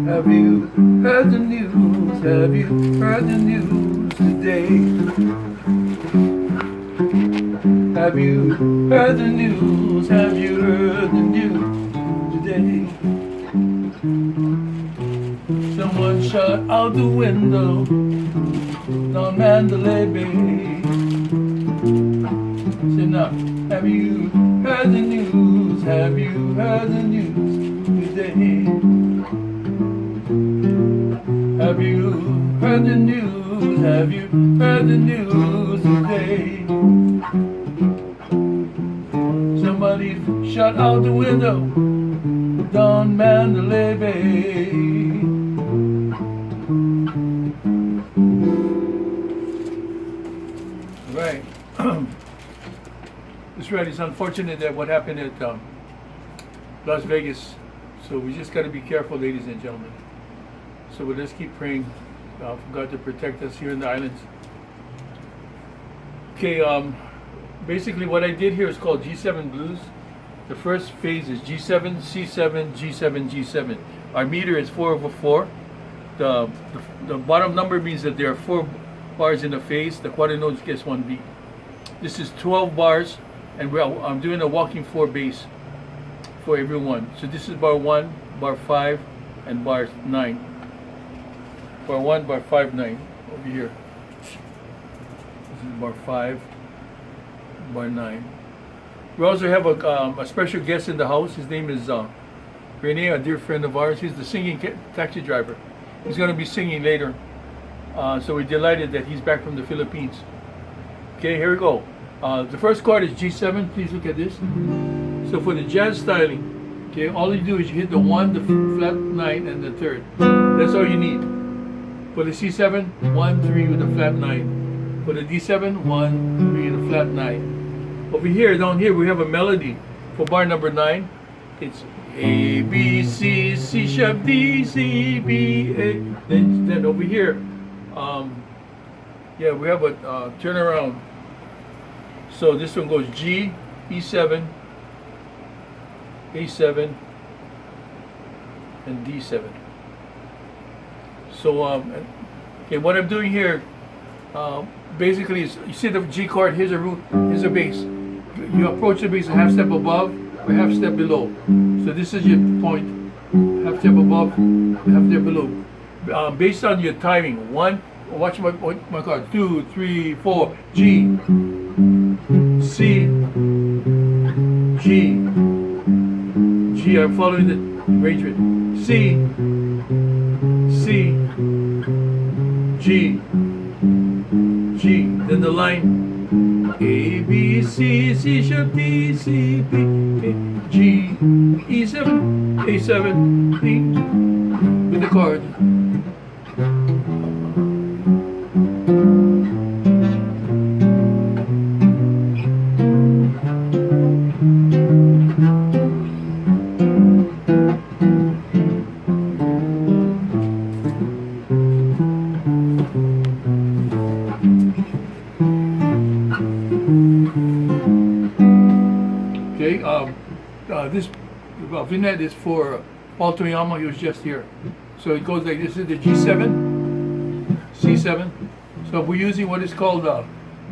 Have you heard the news? Have you heard the news today? Have you heard the news? Have you heard the news today? Someone shot out the window on Mandalay Bay. Say now, have you heard the news? Have you heard the news today? Have you heard the news? Have you heard the news today? Somebody shot out the window down Mandalay Bay. Right. That's right. It's unfortunate that what happened at Las Vegas. So we just got to be careful, ladies and gentlemen. So we'll just keep praying for God to protect us here in the islands. Okay, basically what I did here is called G7 Blues. The first phase is G7, C7, G7, G7. Our meter is 4/4. The bottom number means that there are 4 bars in a phase. The quarter notes gets 1 beat. This is 12 bars, and I'm doing a walking 4 bass for everyone. So this is bar 1, bar 5, and bar 9. Bar 1, bar 5, 9 over here. This is bar 5, bar 9. We also have a special guest in the house. His name is Rene, a dear friend of ours. He's the singing taxi driver. He's going to be singing later. So we're delighted that he's back from the Philippines. Okay, here we go. The first chord is G7. Please look at this. So for the jazz styling, okay, all you do is you hit the 1, the flat 9, and the 3rd. That's all you need. For the C7, 1, 3 with a flat 9. For the D7, 1, 3 with a flat 9. Over here, down here, we have a melody. For bar number 9, it's A, B, C, C sharp, D, C, B, A. Then over here, yeah, we have a turnaround. So this one goes G, E7, A7, and D7. So, okay, what I'm doing here, basically is, you see the G chord, here's a root, here's a bass. You approach the bass a half step above or half step below. So this is your point, half step above, half step below. Based on your timing, 1, watch my chord, 2, 3, 4, G, C, G, G, I'm following the arrangement, C, C, G, G, then the line A, B, C, C sharp, D, C, B, A, G, E7, A7, D, with the chord. This vignette is for Paul Toyama. He was just here. So it goes like this. This is the G7, C7. So we're using what is called a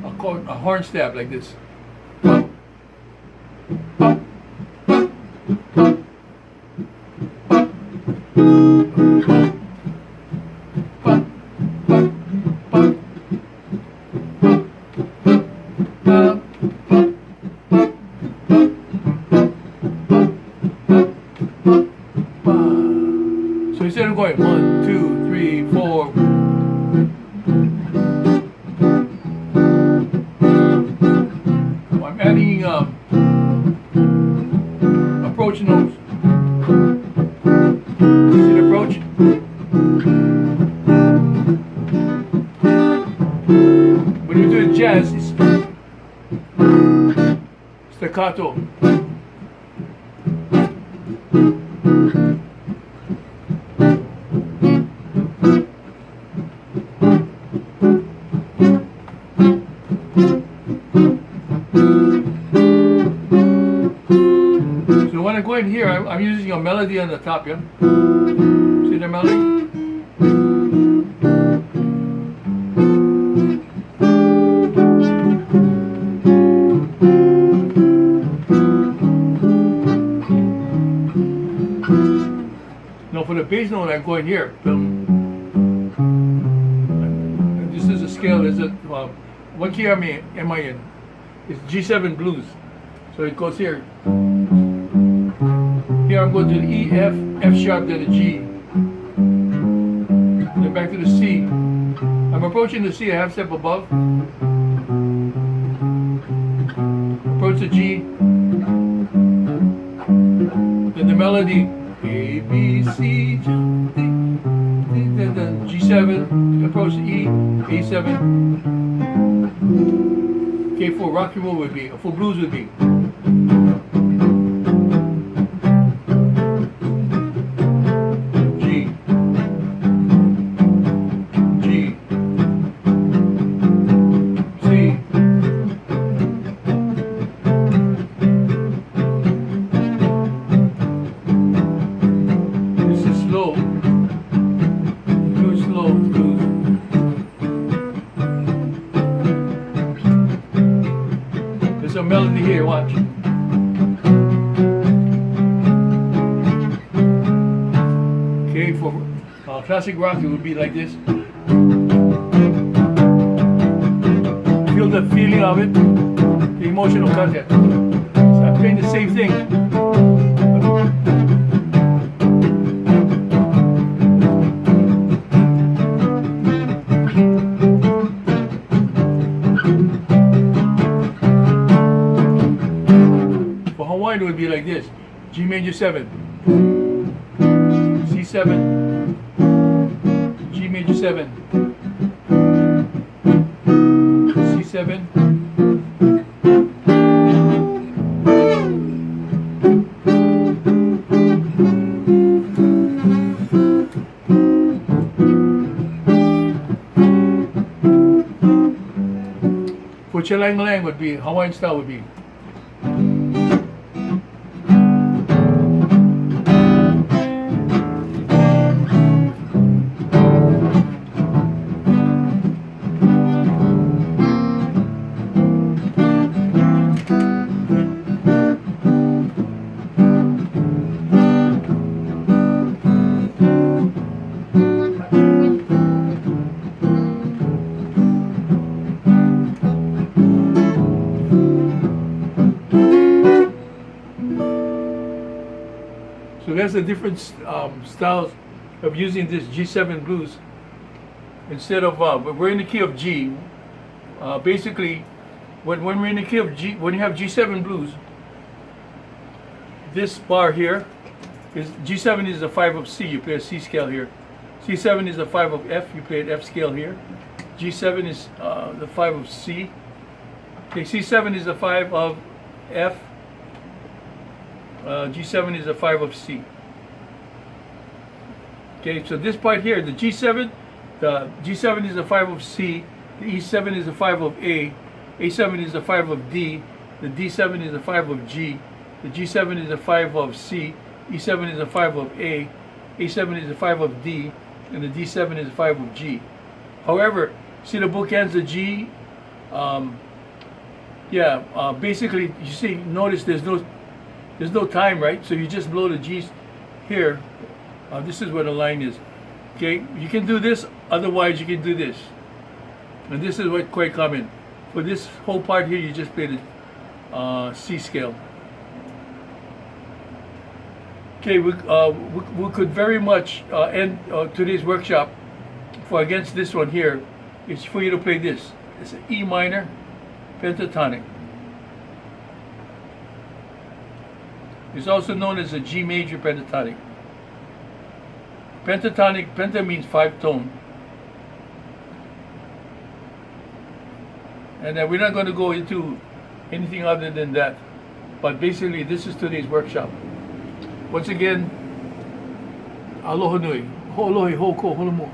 horn stab, like this. So instead of going 1, 2, 3, 4, I'm adding approach notes. See the approach? When you do jazz, it's staccato. So when I go in here, I'm using a melody on the top, yeah? See the melody? Now for the bass note, I'm going here. This is a scale, is it? What key am I in? It's G7 blues. So it goes here. Here I'm going to the E, F, F sharp, then a G. Then back to the C. I'm approaching the C a half step above. Approach the G. Then the melody. A, B, C, then G7. Approach the E, A7. Okay, for rock and roll would be, for blues would be. A melody here, watch. Okay, for classic rock it would be like this. Feel the feeling of it, the emotional content. So I'm playing the same thing. It would be like this: G major 7, C7, G major 7, C7, for Chilang Lang would be, Hawaiian style would be. So that's the different styles of using this G7 blues. Instead of, we're in the key of G. Basically, when we're in the key of G, when you have G7 blues, this bar here is G7 is the 5 of C. You play a C scale here. C7 is the 5 of F. You play an F scale here. G7 is the 5 of C. Okay, C7 is the 5 of F. G7 is a 5 of C. Okay, so this part here, the G7 is the 5 of C, the E7 is the 5 of A, A7 is the 5 of D, the D7 is the 5 of G, the G7 is the 5 of C, E7 is the 5 of A, A7 is the 5 of D, and the D7 is the 5 of G. However, see the bookends, the G, basically, you see, notice there's no time, right? So you just blow the G's here. This is where the line is. Okay, you can do this. Otherwise, you can do this. And this is what quite common. For this whole part here, you just play the C scale. Okay, we could very much end today's workshop for against this one here. Is for you to play this. It's an E minor pentatonic. It's also known as a G major pentatonic. Pentatonic, penta means 5 tone. And we're not going to go into anything other than that. But basically, this is today's workshop. Once again, aloha nui, ho'olohi, ho'oko, holomo.